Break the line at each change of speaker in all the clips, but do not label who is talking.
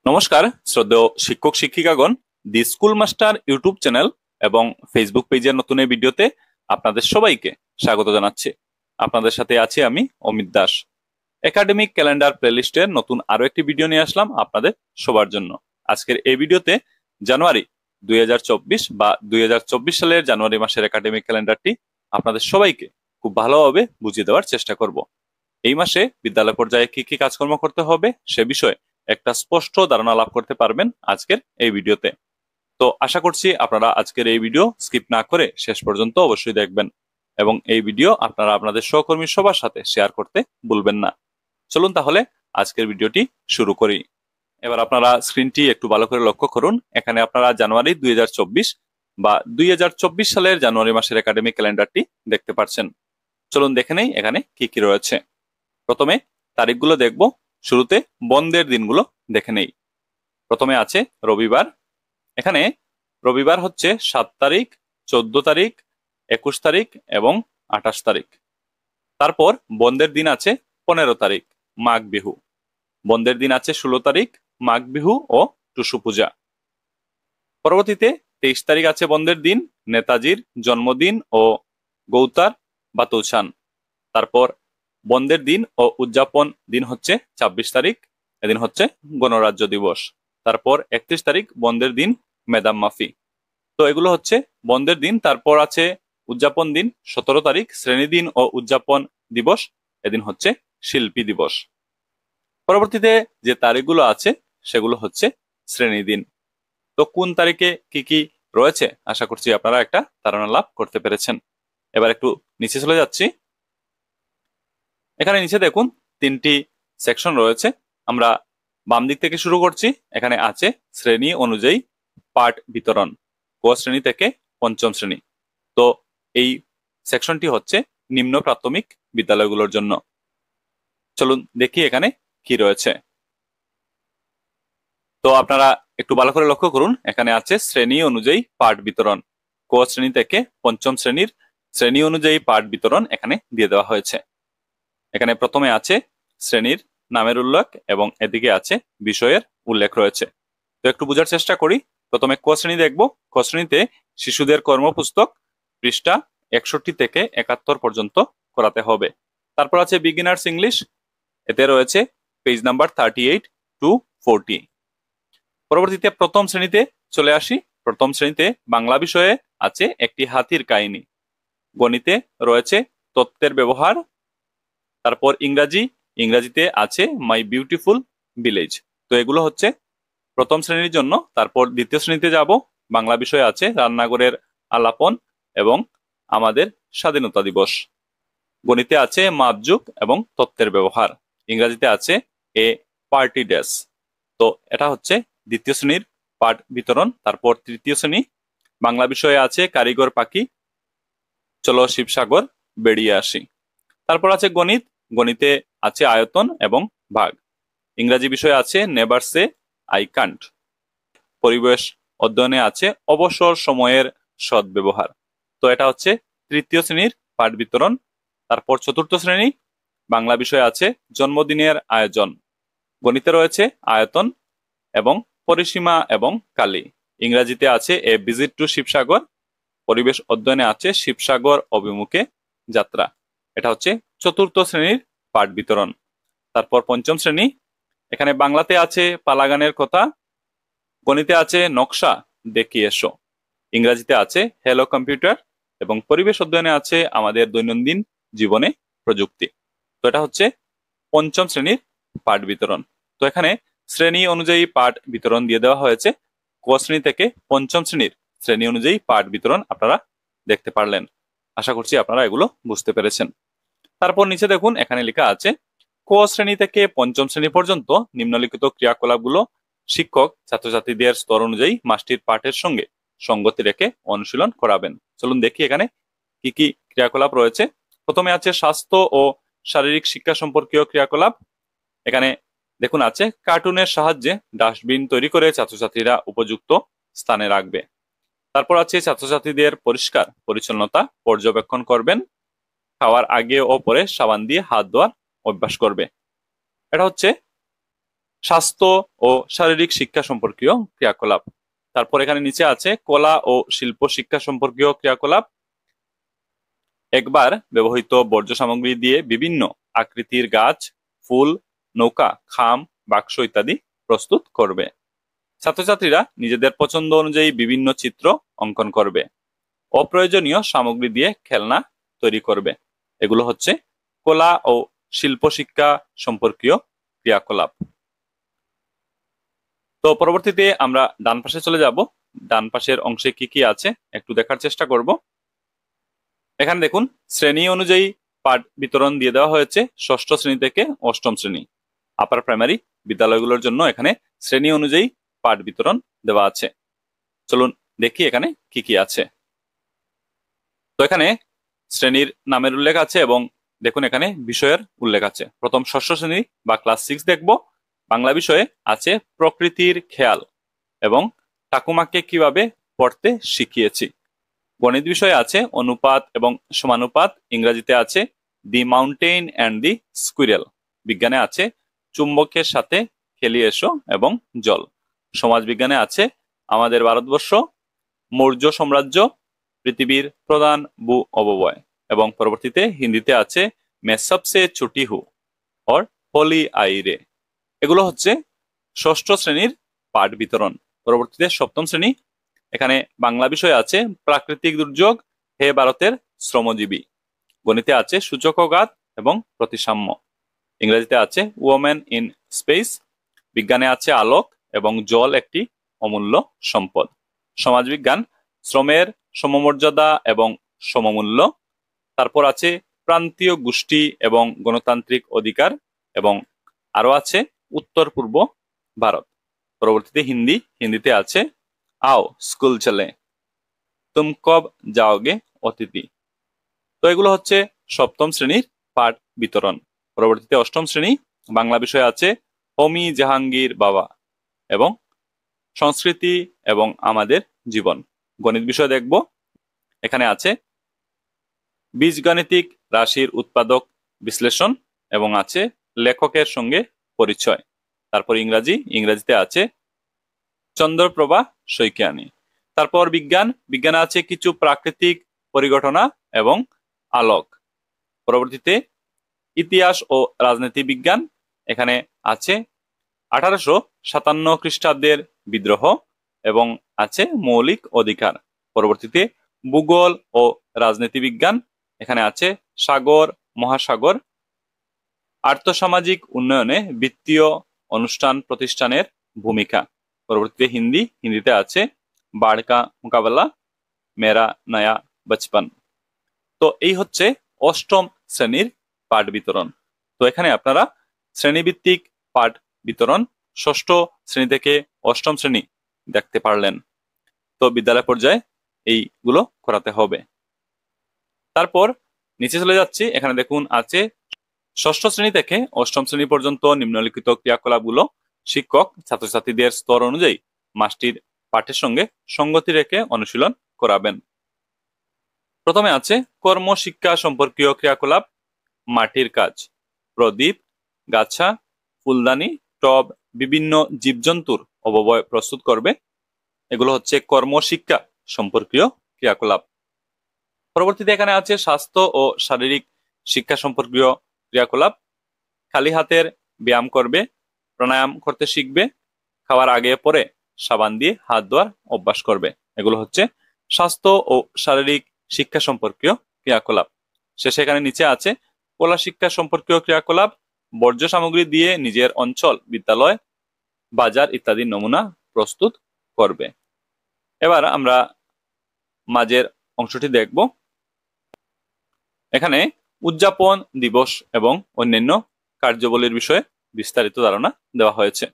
নমস্কার শ্রদ্ধেয় শিক্ষক শিক্ষিকাগণ, the school master YouTube channel এবং ফেসবুক পেজের নতুন এই ভিডিওতে আপনাদের সবাইকে স্বাগত জানাচ্ছি। আপনাদের সাথে আছি আমি অমিত দাস। একাডেমিক ক্যালেন্ডার প্লেলিস্টের নতুন আরো একটি ভিডিও নিয়ে আসলাম আপনাদের সবার জন্য। আজকের এই ভিডিওতে জানুয়ারি 2024 বা 2024 সালের জানুয়ারি মাসের একাডেমিক ক্যালেন্ডারটি আপনাদের সবাইকে খুব ভালোভাবে বুঝিয়ে দেওয়ার চেষ্টা করব। এই মাসে বিদ্যালয় পর্যায়ে কি কি কাজকর্ম করতে হবে সে বিষয়ে একটা স্পষ্ট ধারণা লাভ করতে পারবেন আজকের এই ভিডিওতে। তো আশা করছি আপনারা আজকের এই ভিডিও স্কিপ না করে শেষ পর্যন্ত অবশ্যই দেখবেন এবং এই ভিডিও আপনারা আপনাদের সহকর্মী সবার সাথে শেয়ার করতে ভুলবেন না। চলুন তাহলে আজকের ভিডিওটি শুরু করি। এবার আপনারা স্ক্রিনটি একটু ভালো করে লক্ষ্য করুন। এখানে আপনারা জানুয়ারি 2024 বা 2024 সালের জানুয়ারি মাসের একাডেমিক ক্যালেন্ডারটি দেখতে পাচ্ছেন। চলুন দেখে নেই এখানে কি কি রয়েছে। প্রথমে তারিখগুলো দেখব, শুরুতে বন্ধের দিনগুলো দেখে নেই। প্রথমে আছে রবিবার। এখানে রবিবার হচ্ছে 7 তারিখ, 14 তারিখ, 21 তারিখ এবং 28 তারিখ। তারপর বন্ধের দিন আছে 15 তারিখ, মাঘ বিহু। বন্ধের দিন আছে 16 তারিখ, মাঘ বিহু ও টুসু পূজা। পরবর্তীতে 23 তারিখ আছে বন্ধের দিন, নেতাজির জন্মদিন ও গৌতার বাতুসান। তারপর বন্ধের দিন ও উদযাপন দিন হচ্ছে 26 তারিখ, এদিন হচ্ছে গণরাজ্য দিবস। তারপর 31 তারিখ বন্ধের দিন, মেদাম মাফি। তো এগুলো হচ্ছে বন্ধের দিন। তারপর আছে উদযাপন দিন 17 তারিখ, শ্রেণী দিন ও উদযাপন দিবস, এদিন হচ্ছে শিল্পী দিবস। পরবর্তীতে যে তারিখগুলো আছে সেগুলো হচ্ছে শ্রেণী দিন। তো কোন তারিখে কি কি রয়েছে আশা করছি আপনারা একটা ধারণা লাভ করতে পেরেছেন। এবার একটু নিচে চলে যাচ্ছি। এখানে নিচে দেখুন 3টি সেকশন রয়েছে। আমরা বাম দিক থেকে শুরু করছি। এখানে আছে শ্রেণী অনুযায়ী পাঠ বিতরণ, ক শ্রেণী থেকে পঞ্চম শ্রেণী। তো এই সেকশনটি হচ্ছে নিম্ন প্রাথমিক বিদ্যালয়গুলোর জন্য। চলুন দেখি এখানে কি রয়েছে। তো আপনারা একটু ভালো করে লক্ষ্য করুন। এখানে আছে শ্রেণী অনুযায়ী পাঠ বিতরণ, ক শ্রেণী থেকে পঞ্চম শ্রেণীর শ্রেণী অনুযায়ী পাঠ বিতরণ এখানে দিয়ে দেওয়া হয়েছে। এখানে প্রথমে আছে শ্রেণীর নামের উল্লেখ এবং এদিকে আছে বিষয়ের উল্লেখ রয়েছে। তো একটু বোঝার চেষ্টা করি। প্রথমে ক শ্রেণী দেখব। ক শ্রেণীতে শিশুদের কর্মপুস্তক পৃষ্ঠা 61 থেকে 71 পর্যন্ত করাতে হবে। তারপর আছে বিগিনার্স ইংলিশ, এতে রয়েছে পেজ নাম্বার 38 to 40। পরবর্তীতে প্রথম শ্রেণীতে চলে আসি। প্রথম শ্রেণীতে বাংলা বিষয়ে আছে একটি হাতির কাহিনী। গণিতে রয়েছে তত্ত্বের ব্যবহার। তারপর ইংরাজিতে আছে মাই বিউটিফুল ভিলেজ। তো এগুলো হচ্ছে প্রথম শ্রেণীর জন্য। তারপর দ্বিতীয় শ্রেণীতে যাব। বাংলা বিষয়ে আছে রান্নাঘরের আলাপন এবং আমাদের স্বাধীনতা দিবস। গণিতে আছে মাপযুগ এবং তত্ত্বের ব্যবহার। ইংরাজিতে আছে এ পার্টি ড্রেস। তো এটা হচ্ছে দ্বিতীয় শ্রেণীর পাঠ বিতরণ। তারপর তৃতীয় শ্রেণী বাংলা বিষয়ে আছে কারিগর পাখি, চলো শিবসাগর বেরিয়ে আসি। তারপর আছে গণিত। গণিতে আছে আয়তন এবং ভাগ। ইংরাজি বিষয়ে আছে নেভার সে আই কান্ট। পরিবেশ অধ্যয়নে আছে অবসর সময়ের সদ্ব্যবহার। তো এটা হচ্ছে তৃতীয় শ্রেণীর পাঠ বিতরণ। তারপর চতুর্থ শ্রেণী বাংলা বিষয়ে আছে জন্মদিনের আয়োজন। গণিতে রয়েছে আয়তন এবং পরিসীমা এবং কালি। ইংরাজিতে আছে এ ভিজিট টু শিবসাগর। পরিবেশ অধ্যয়নে আছে শিবসাগর অভিমুখে যাত্রা। এটা হচ্ছে চতুর্থ শ্রেণীর পাঠ বিতরণ। তারপর পঞ্চম শ্রেণী, এখানে বাংলাতে আছে পালাগানের কথা। গণিতে আছে নকশা দেখিয়ে এসো। ইংরাজিতে আছে হ্যালো কম্পিউটার এবং পরিবেশ অধ্যয়নে আছে আমাদের দৈনন্দিন জীবনে প্রযুক্তি। তো এটা হচ্ছে পঞ্চম শ্রেণীর পাঠ বিতরণ। তো এখানে শ্রেণী অনুযায়ী পাঠ বিতরণ দিয়ে দেওয়া হয়েছে। ক শ্রেণী থেকে পঞ্চম শ্রেণীর শ্রেণী অনুযায়ী পাঠ বিতরণ আপনারা দেখতে পারলেন। আশা করছি আপনারা এগুলো বুঝতে পেরেছেন। তারপর নিচে দেখুন এখানে লেখা আছে ক শ্রেণী থেকে পঞ্চম শ্রেণী পর্যন্ত নিম্নলিখিত ক্রিয়াকলাপগুলো শিক্ষক ছাত্রছাত্রীদের স্তর অনুযায়ী মাসটির পাঠের সঙ্গে সঙ্গতি রেখে অনুশীলন করাবেন। চলুন দেখি এখানে কি কি ক্রিয়াকলাপ রয়েছে। প্রথমে আছে স্বাস্থ্য ও শারীরিক শিক্ষা সম্পর্কীয় ক্রিয়াকলাপ। এখানে দেখুন আছে কার্টুনের সাহায্যে ডাস্টবিন তৈরি করে ছাত্রছাত্রীরা উপযুক্ত স্থানে রাখবে। তারপর আছে ছাত্রছাত্রীদের পরিষ্কার পরিচ্ছন্নতা পর্যবেক্ষণ করবেন। খাওয়ার আগে ও পরে সাবান দিয়ে হাত ধোয়ার অভ্যাস করবে। এটা হচ্ছে স্বাস্থ্য ও শারীরিক শিক্ষা সম্পর্কীয় ক্রিয়াকলাপ। তারপর এখানে নিচে আছে কলা ও শিল্প শিক্ষা সম্পর্কীয় ক্রিয়াকলাপ। একবার ব্যবহৃত বর্জ্য সামগ্রী দিয়ে বিভিন্ন আকৃতির গাছ, ফুল, নৌকা, খাম, বাক্স ইত্যাদি প্রস্তুত করবে। ছাত্রছাত্রীরা নিজেদের পছন্দ অনুযায়ী বিভিন্ন চিত্র অঙ্কন করবে। অপ্রয়োজনীয় সামগ্রী দিয়ে খেলনা তৈরি করবে। এগুলো হচ্ছে কলা ও শিল্প শিক্ষা সম্পর্কীয় ক্রিয়াকলাপ। তো পরবর্তীতে আমরা ডান পাশে চলে যাব। ডান পাশের অংশে কি কি আছে একটু দেখার চেষ্টা করব। এখানে দেখুন শ্রেণী অনুযায়ী পাঠ বিতরণ দিয়ে দেওয়া হয়েছে ষষ্ঠ শ্রেণী থেকে অষ্টম শ্রেণী। আপার প্রাইমারি বিদ্যালয়গুলোর জন্য এখানে শ্রেণী অনুযায়ী পাঠ বিতরণ দেওয়া আছে। চলুন দেখি এখানে কি কি আছে। তো এখানে শ্রেণীর নামের উল্লেখ আছে এবং দেখুন এখানে বিষয়ের উল্লেখ আছে। প্রথম ষষ্ঠ শ্রেণী বা ক্লাস 6 দেখব। বাংলা বিষয়ে আছে প্রকৃতির খেয়াল এবং ঠাকুমাকে কিভাবে পড়তে শিখিয়েছি। গণিত বিষয়ে আছে অনুপাত এবং সমানুপাত। ইংরেজিতে আছে দি মাউন্টেন অ্যান্ড দি স্কুইরেল। বিজ্ঞানে আছে চুম্বকের সাথে খেলিয়ে এসো এবং জল। সমাজ বিজ্ঞানে আছে আমাদের ভারতবর্ষ, মৌর্য সাম্রাজ্য, পৃথিবীর প্রধান ভূ অববয়। এবং পরবর্তীতে হিন্দিতে আছে মে সবসে ছুটি হু অর হোলি আইরে। এগুলো হচ্ছে ষষ্ঠ শ্রেণীর পাঠ বিতরণ। পরবর্তীতে সপ্তম শ্রেণী। এখানে বাংলা বিষয় আছে প্রাকৃতিক দুর্যোগ, হে ভারতের শ্রমজীবী। গণিতে আছে সূচকঘাত এবং প্রতিসাম্য। ইংরেজিতে আছে ওমেন ইন স্পেস। বিজ্ঞানে আছে আলোক এবং জল একটি অমূল্য সম্পদ। সমাজবিজ্ঞান শ্রমের সমমর্যাদা এবং সমমূল্য। তারপর আছে প্রান্তীয় গোষ্ঠী এবং গণতান্ত্রিক অধিকার এবং আরো আছে উত্তর পূর্ব ভারত। পরবর্তীতে হিন্দিতে আছে আও স্কুল চলে, তুম কব যাওগে অতিথি। তো এগুলো হচ্ছে সপ্তম শ্রেণীর পাঠ বিতরণ। পরবর্তীতে অষ্টম শ্রেণী। বাংলা বিষয় আছে হোমি জাহাঙ্গীর বাবা এবং সংস্কৃতি এবং আমাদের জীবন। গণিত বিষয় দেখব। এখানে আছে বীজগাণিতিক রাশির উৎপাদক বিশ্লেষণ এবং আছে লেখকের সঙ্গে পরিচয়। তারপর ইংরেজিতে আছে চন্দ্রপ্রভা শইকিয়ানী। তারপর বিজ্ঞানে আছে কিছু প্রাকৃতিক পরিঘটনা এবং আলোক। পরবর্তীতে ইতিহাস ও রাজনীতি বিজ্ঞান। এখানে আছে 1857 খ্রিস্টাব্দের বিদ্রোহ এবং আছে মৌলিক অধিকার। পরবর্তীতে ভূগোল ও রাজনীতি বিজ্ঞান। এখানে আছে সাগর, মহাসাগর। আর্থসামাজিক উন্নয়নে বিত্তীয় অনুষ্ঠান প্রতিষ্ঠানের ভূমিকা। পরবর্তীতে হিন্দিতে আছে বাড়কা মোকাবেলা, মেরা নয়া বচপন। তো এই হচ্ছে অষ্টম শ্রেণীর পাঠ বিতরণ। তো এখানে আপনারা শ্রেণীভিত্তিক পাঠ বিতরণ ষষ্ঠ শ্রেণী থেকে অষ্টম শ্রেণী দেখতে পারলেন। তো বিদ্যালয় পর্যায়ে এইগুলো করাতে হবে। তারপর নিচে চলে যাচ্ছি। এখানে দেখুন আছে ষষ্ঠ শ্রেণী থেকে অষ্টম শ্রেণী পর্যন্ত নিম্নলিখিত ক্রিয়াকলাপগুলো শিক্ষক ছাত্রছাত্রীদের স্তর অনুযায়ী মাসটির পাঠের সঙ্গে সঙ্গতি রেখে অনুশীলন করাবেন। প্রথমে আছে কর্মশিক্ষা সম্পর্কীয় ক্রিয়াকলাপ। মাটির কাজ, প্রদীপ, গাছা, ফুলদানি, টব, বিভিন্ন জীবজন্তুর অবয়ব প্রস্তুত করবে। এগুলো হচ্ছে কর্মশিক্ষা সম্পর্কীয় ক্রিয়াকলাপ। পরবর্তীতে এখানে আছে স্বাস্থ্য ও শারীরিক শিক্ষা সম্পর্কীয় ক্রিয়াকলাপ। খালি হাতের ব্যায়াম করবে, প্রাণায়াম করতে শিখবে, খাওয়ার আগে পরে সাবান দিয়ে হাত ধোয়ার অভ্যাস করবে। এগুলো হচ্ছে স্বাস্থ্য ও শারীরিক শিক্ষা সম্পর্কীয় ক্রিয়াকলাপ। শেষে এখানে নিচে আছে কলা শিক্ষা সম্পর্কীয় ক্রিয়াকলাপ। বর্জ্য সামগ্রী দিয়ে নিজের অঞ্চল, বিদ্যালয়, বাজার ইত্যাদি নমুনা প্রস্তুত করবে। এবার আমরা মাঝের অংশটি দেখব। এখানে উদযাপন দিবস এবং অন্যান্য কার্যাবলীর বিষয়ে বিস্তারিত ধারণা দেওয়া হয়েছে।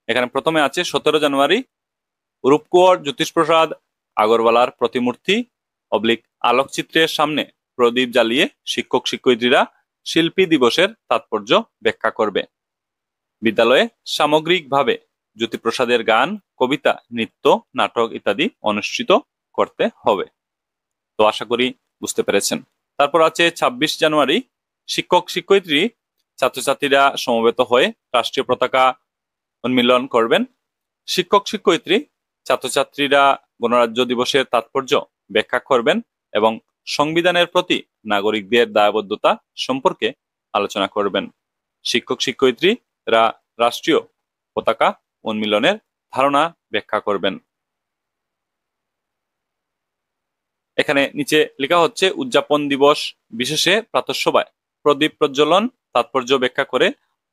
এখানে প্রথমে আছে 17 জানুয়ারি রূপকুঁওর জ্যোতিষপ্রসাদ আগরওয়ালার প্রতিমূর্তি আলোকচিত্রের সামনে প্রদীপ জ্বালিয়ে শিক্ষক শিক্ষয়িত্রীরা শিল্পী দিবসের তাৎপর্য ব্যাখ্যা করবে। বিদ্যালয়ে সামগ্রিকভাবে জ্যোতিপ্রসাদের গান, কবিতা, নৃত্য, নাটক ইত্যাদি অনুষ্ঠিত করতে হবে। তো আশা করি বুঝতে পেরেছেন। তারপর আছে 26 জানুয়ারি শিক্ষক শিক্ষয়িত্রী ছাত্রছাত্রীরা সমবেত হয়ে রাষ্ট্রীয় পতাকা উন্মিলন করবেন। শিক্ষক শিক্ষয়িত্রী ছাত্রছাত্রীরা গণরাজ্য দিবসের তাৎপর্য ব্যাখ্যা করবেন এবং সংবিধানের প্রতি নাগরিকদের দায়বদ্ধতা সম্পর্কে আলোচনা করবেন। শিক্ষক শিক্ষয়িত্রীরা রাষ্ট্রীয় পতাকা উন্মিলনের ধারণা ব্যাখ্যা করবেন। এখানে নিচে লেখা হচ্ছে উদযাপন দিবস বিশেষে প্রাতঃসভায় প্রদীপ প্রজ্বলন তাৎপর্য ব্যাখ্যা করে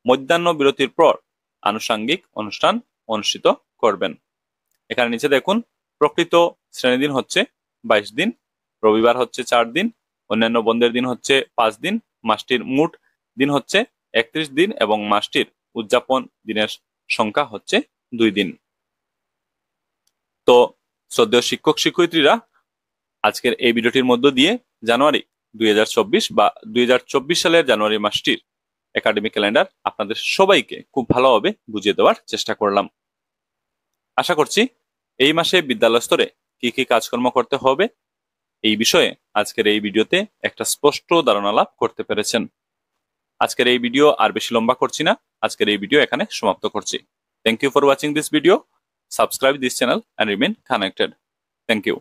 মধ্যাহ্ন বিরতির পর আনুষঙ্গিক অনুষ্ঠান অনুষ্ঠিত করবেন। এখানে নিচে দেখুন প্রকৃত শ্রেণীদিন হচ্ছে 22 দিন, রবিবার হচ্ছে 4 দিন, অন্যান্য বন্ধের দিন হচ্ছে 5 দিন, মাসটির মোট দিন হচ্ছে 31 দিন এবং মাসটির উদযাপন দিনের সংখ্যা হচ্ছে 2 দিন। তো শ্রদ্ধেয় শিক্ষক শিক্ষয়িত্রীরা, আজকের এই ভিডিওটির মধ্য দিয়ে জানুয়ারি 2024 বা 2024 সালের জানুয়ারি মাসটির একাডেমিক ক্যালেন্ডার আপনাদের সবাইকে খুব ভালোভাবে বুঝিয়ে দেওয়ার চেষ্টা করলাম। আশা করছি এই মাসে বিদ্যালয় স্তরে কি কি কাজকর্ম করতে হবে এই বিষয়ে আজকের এই ভিডিওতে একটা স্পষ্ট ধারণা লাভ করতে পেরেছেন। আজকের এই ভিডিও আর বেশি লম্বা করছি না, আজকের এই ভিডিও এখানে সমাপ্ত করছি। Thank you for watching this video. Subscribe this channel and remain connected. Thank you.